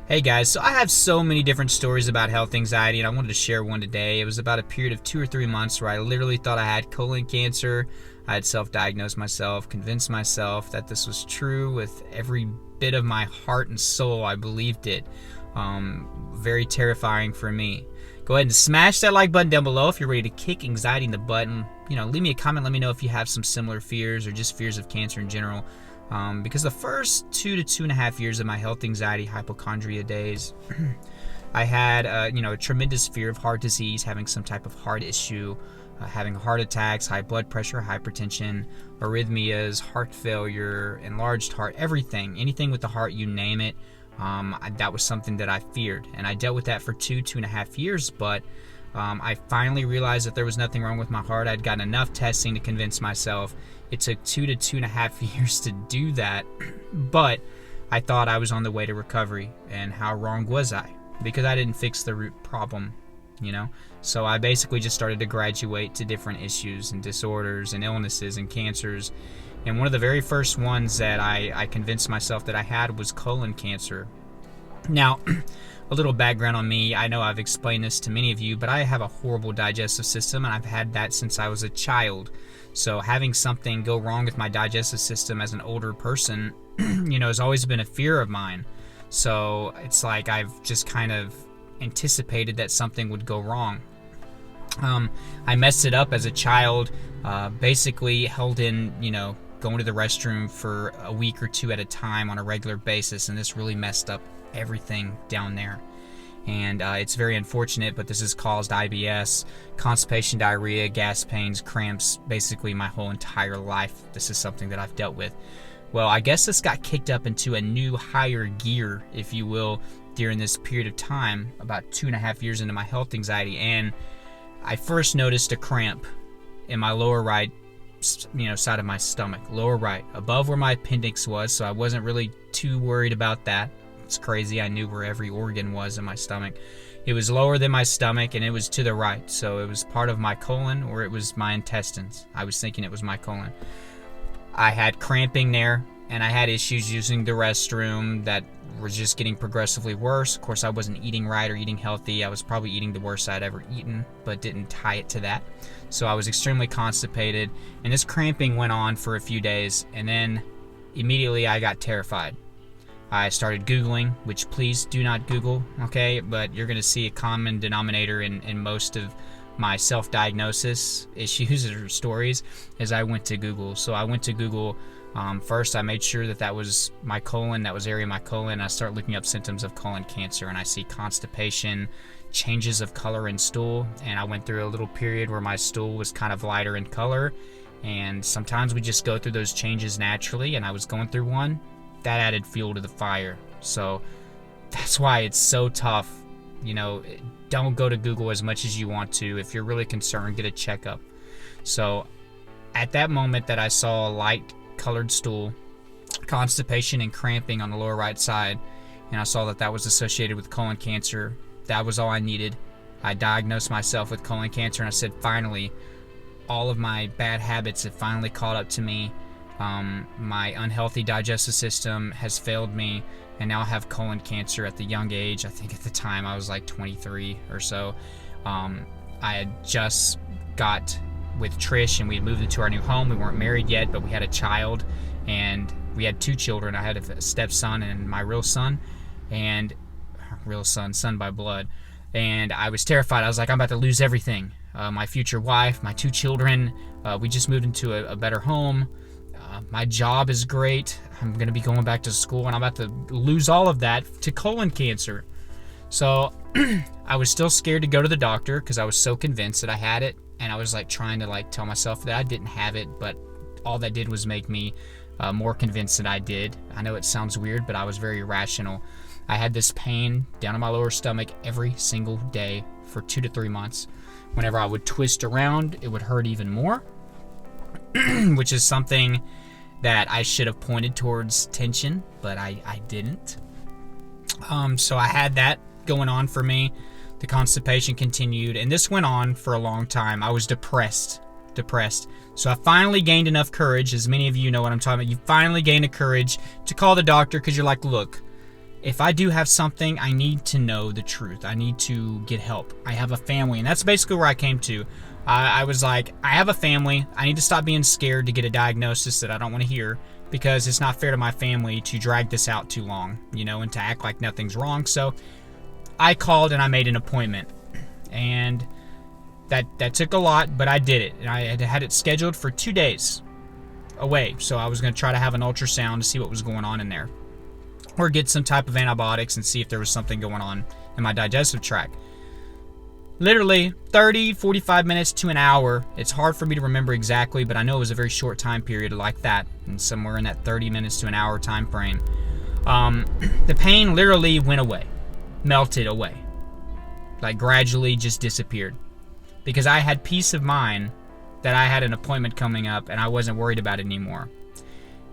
Hey guys, so I have so many different stories about health anxiety, and I wanted to share one today. It was about a period of 2 or 3 months where I literally thought I had colon cancer. I had self-diagnosed myself, convinced myself that this was true with every bit of my heart and soul. I believed it. Very terrifying for me. Go ahead and smash that like button down below if you're ready to kick anxiety in the butt. And, leave me a comment. Let me know if you have some similar fears or just fears of cancer in general. Because the first 2 to 2.5 years of my health anxiety hypochondria days, I had a tremendous fear of heart disease, having some type of heart issue, having heart attacks, high blood pressure, hypertension, arrhythmias, heart failure, enlarged heart, anything with the heart, you name it. That was something that I feared, and I dealt with that for 2.5 years, but I finally realized that there was nothing wrong with my heart. I'd gotten enough testing to convince myself. It took 2 to 2.5 years to do that, but I thought I was on the way to recovery, and how wrong was I? Because I didn't fix the root problem, So I basically just started to graduate to different issues and disorders and illnesses and cancers. And one of the very first ones that I convinced myself that I had was colon cancer. Now, a little background on me. I know I've explained this to many of you, but I have a horrible digestive system, and I've had that since I was a child. So having something go wrong with my digestive system as an older person, has always been a fear of mine. So it's like I've just kind of anticipated that something would go wrong. I messed it up as a child, basically held in, going to the restroom for a week or two at a time on a regular basis, and this really messed up everything down there. And it's very unfortunate, but this has caused IBS, constipation, diarrhea, gas pains, cramps, basically my whole entire life. This is something that I've dealt with. Well, I guess this got kicked up into a new higher gear, if you will, during this period of time, about 2.5 years into my health anxiety. And I first noticed a cramp in my lower right, side of my stomach, lower right, above where my appendix was, so I wasn't really too worried about that. It's crazy. I knew where every organ was in my stomach. It was lower than my stomach, and it was to the right, so it was part of my colon, or it was my intestines. I was thinking it was my colon. I had cramping there, and I had issues using the restroom that were just getting progressively worse. Of course, I wasn't eating right or eating healthy. I was probably eating the worst I'd ever eaten, but didn't tie it to that. So I was extremely constipated, and this cramping went on for a few days, and then immediately I got terrified. I started Googling, which please do not Google, okay? But you're going to see a common denominator in most of my self-diagnosis issues or stories as I went to Google. So I went to Google. First, I made sure that was my colon, that was area of my colon. I started looking up symptoms of colon cancer, and I see constipation, changes of color in stool, and I went through a little period where my stool was kind of lighter in color, and sometimes we just go through those changes naturally, and I was going through one. That added fuel to the fire. So that's why it's so tough. Don't go to Google as much as you want to. If you're really concerned, get a checkup. So at that moment that I saw a light colored stool, constipation and cramping on the lower right side, and I saw that was associated with colon cancer, that was all I needed. I diagnosed myself with colon cancer, and I said, finally, all of my bad habits have finally caught up to me. My unhealthy digestive system has failed me, and now I have colon cancer at the young age. I think at the time I was like 23 or so. I had just got with Trish, and we had moved into our new home. We weren't married yet, but we had a child, and we had 2 children. I had a stepson and my real son, and son by blood. And I was terrified. I was like, I'm about to lose everything. My future wife, my 2 children. We just moved into a better home. My job is great. I'm going to be going back to school, and I'm about to lose all of that to colon cancer. So I was still scared to go to the doctor because I was so convinced that I had it, and I was trying to tell myself that I didn't have it, but all that did was make me more convinced that I did. I know it sounds weird, but I was very irrational. I had this pain down in my lower stomach every single day for 2 to 3 months. Whenever I would twist around, it would hurt even more, which is something that I should have pointed towards tension, but I didn't. So I had that going on for me. The constipation continued, and this went on for a long time. I was depressed. So I finally gained enough courage, as many of you know what I'm talking about. You finally gain the courage to call the doctor because you're like, look, if I do have something, I need to know the truth. I need to get help. I have a family, and that's basically where I came to. I was like, I have a family. I need to stop being scared to get a diagnosis that I don't want to hear, because it's not fair to my family to drag this out too long, and to act like nothing's wrong. So I called and I made an appointment, and that took a lot, but I did it. And I had it scheduled for 2 days away. So I was going to try to have an ultrasound to see what was going on in there, or get some type of antibiotics and see if there was something going on in my digestive tract. Literally 30, 45 minutes to an hour. It's hard for me to remember exactly, but I know it was a very short time period like that, and somewhere in that 30 minutes to an hour time frame. The pain literally went away, melted away, like gradually just disappeared, because I had peace of mind that I had an appointment coming up and I wasn't worried about it anymore.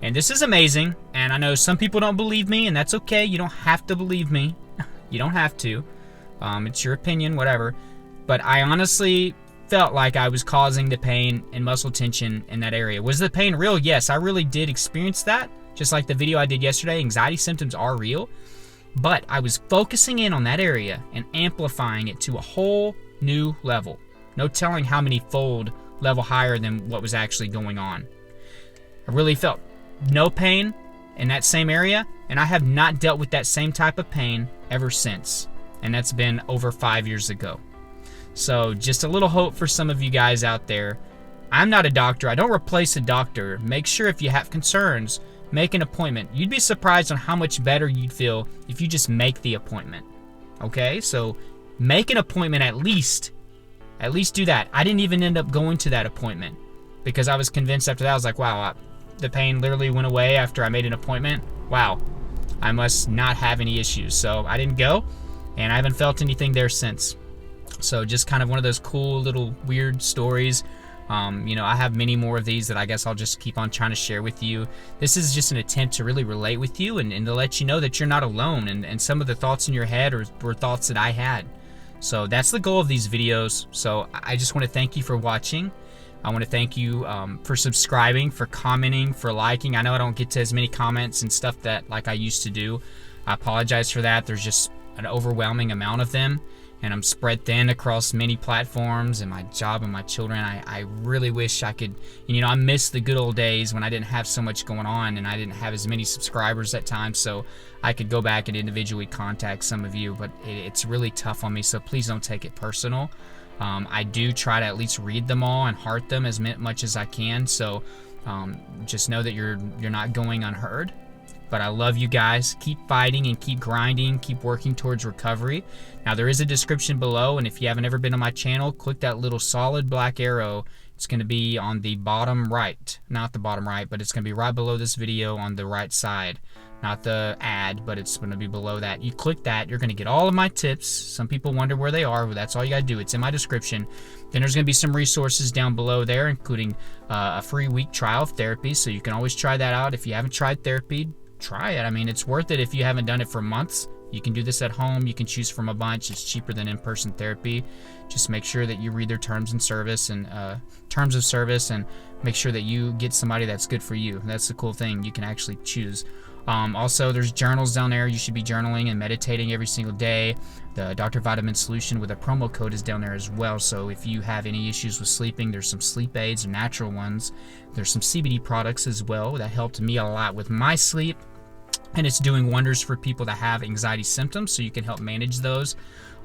And this is amazing, and I know some people don't believe me, and that's okay. You don't have to believe me. You don't have to. It's your opinion, whatever. But I honestly felt like I was causing the pain and muscle tension in that area. Was the pain real? Yes, I really did experience that. Just like the video I did yesterday, anxiety symptoms are real. But I was focusing in on that area and amplifying it to a whole new level. No telling how many fold level higher than what was actually going on. I really felt no pain in that same area, and I have not dealt with that same type of pain ever since. And that's been over 5 years ago. So just a little hope for some of you guys out there. I'm not a doctor. I don't replace a doctor. Make sure if you have concerns, make an appointment. You'd be surprised on how much better you'd feel if you just make the appointment. Okay? So make an appointment at least. At least do that. I didn't even end up going to that appointment because I was convinced after that. I was like, wow, the pain literally went away after I made an appointment. Wow, I must not have any issues. So I didn't go, and I haven't felt anything there since. So just kind of one of those cool little weird stories. I have many more of these that I guess I'll just keep on trying to share with you. This is just an attempt to really relate with you and to let you know that you're not alone, and some of the thoughts in your head were thoughts that I had. So that's the goal of these videos. So I just want to thank you for watching. I want to thank you for subscribing, for commenting, for liking. I know I don't get to as many comments and stuff that like I used to do. I apologize for that. There's just an overwhelming amount of them, and I'm spread thin across many platforms and my job and my children. I really wish I could, I miss the good old days when I didn't have so much going on and I didn't have as many subscribers at times, so I could go back and individually contact some of you, but it's really tough on me, so please don't take it personal. I do try to at least read them all and heart them as much as I can, so just know that you're not going unheard. But I love you guys. Keep fighting and keep grinding, keep working towards recovery. Now there is a description below, and if you haven't ever been on my channel, click that little solid black arrow. It's going to be on the bottom right, not the bottom right, but it's going to be right below this video on the right side. Not the ad, but it's going to be below that. You click that, you're going to get all of my tips. Some people wonder where they are, but that's all you got to do. It's in my description. Then there's going to be some resources down below there, including a free week trial of therapy, so you can always try that out. If you haven't tried therapy, try it. I mean, it's worth it if you haven't done it for months. You can do this at home. You can choose from a bunch. It's cheaper than in-person therapy. Just make sure that you read their terms of service and make sure that you get somebody that's good for you. That's the cool thing. You can actually choose. Also, there's journals down there. You should be journaling and meditating every single day. The Dr. Vitamin solution with a promo code is down there as well. So if you have any issues with sleeping, there's some sleep aids, natural ones. There's some CBD products as well that helped me a lot with my sleep. And it's doing wonders for people that have anxiety symptoms, so you can help manage those.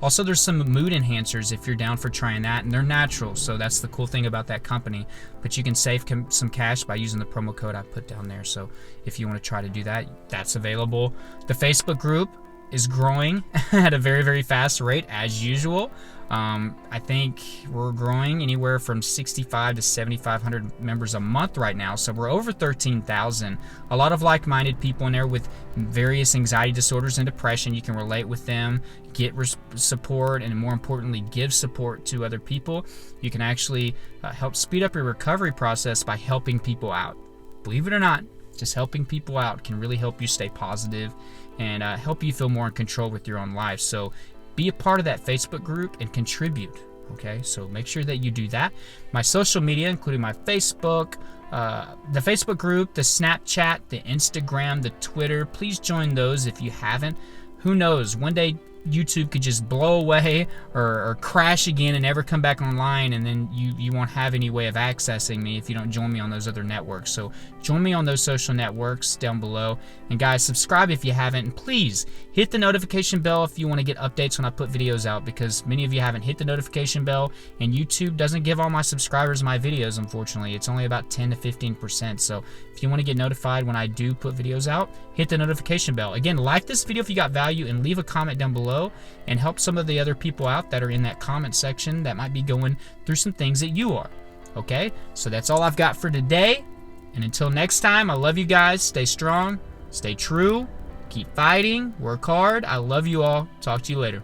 Also, there's some mood enhancers if you're down for trying that, and they're natural, so that's the cool thing about that company. But you can save some cash by using the promo code I put down there. So if you want to try to do that, that's available. The Facebook group is growing at a very, very fast rate as usual. I think we're growing anywhere from 65 to 7,500 members a month right now, so we're over 13,000. A lot of like-minded people in there with various anxiety disorders and depression. You can relate with them, get support, and more importantly, give support to other people. You can actually help speed up your recovery process by helping people out. Believe it or not, just helping people out can really help you stay positive and help you feel more in control with your own life. So be a part of that Facebook group and contribute. Okay, so make sure that you do that. My social media, including my Facebook, the Facebook group, the Snapchat, the Instagram, the Twitter. Please join those if you haven't. Who knows? One day YouTube could just blow away or crash again and never come back online, and then you won't have any way of accessing me if you don't join me on those other networks. So join me on those social networks down below. And guys, subscribe if you haven't, and please hit the notification bell if you want to get updates when I put videos out, because many of you haven't hit the notification bell, and YouTube doesn't give all my subscribers my videos, unfortunately. It's only about 10 to 15%. So if you want to get notified when I do put videos out, hit the notification bell. Again, like this video if you got value, and leave a comment down below and help some of the other people out that are in that comment section that might be going through some things that you are. Okay, so that's all I've got for today, and until next time, I love you guys. Stay strong, stay true, keep fighting, work hard. I love you all. Talk to you later.